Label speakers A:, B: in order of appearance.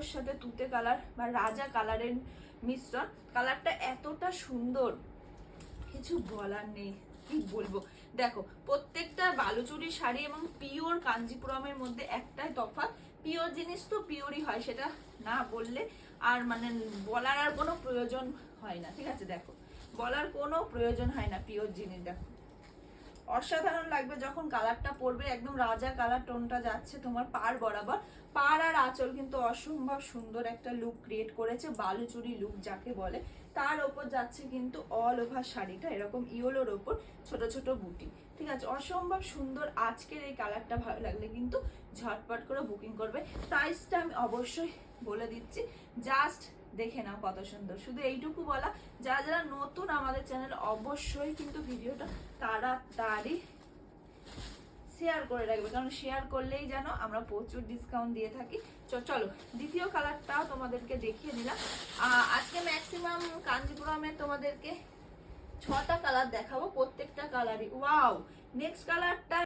A: ইয়েলোর সাথে তুতে কালার বা রাজা কালারের মিশ্রণ। কালারটা এতটা সুন্দর, কিছু বলার নেই, কি বলবো। দেখো প্রত্যেকটা বালুচুরি শাড়ি এবং পিওর কাঞ্জিপুরমের মধ্যে একটাই তফাৎ, পিওর জিনিস তো পিওরই হয়, সেটা না বললে আর মানে বলার আর কোনো প্রয়োজন হয় না, ঠিক আছে। দেখো বলার কোনো প্রয়োজন হয় না, পিওর জিনিস। দেখো অসাধারণ লাগবে যখন কালারটা পরবে, একদম রাজা কালার টোনটা যাচ্ছে তোমার পাড় বরাবর। পাড় আর আঁচল কিন্তু অসম্ভব সুন্দর একটা লুক ক্রিয়েট করেছে, বালুচুরি লুক যাকে বলে। তার ওপর যাচ্ছে কিন্তু অল ওভার শাড়িটা এরকম ইয়েলোর ওপর ছোট ছোট বুটি, ঠিক আছে, অসম্ভব সুন্দর। আজকের এই কালারটা ভালো লাগলে কিন্তু ঝটপট করে বুকিং করবে। প্রাইসটা আমি অবশ্যই বলে দিচ্ছি, জাস্ট দেখে নাও কত সুন্দর। শুধু এইটুকু বলা, যারা যারা নতুন আমাদের চ্যানেল অবশ্যই কিন্তু ভিডিওটা তাড়াতাড়ি শেয়ার করে রাখবে, কারণ শেয়ার করলেই যেন আমরা প্রচুর ডিসকাউন্ট দিয়ে থাকি। চলো দ্বিতীয় কালারটাও তোমাদেরকে দেখিয়ে দিলাম। আজকে ম্যাক্সিমাম কাঞ্জিপুরমে তোমাদেরকে 6টা কালার দেখাবো, প্রত্যেকটা কালারই ওয়াও। নেক্সট কালারটা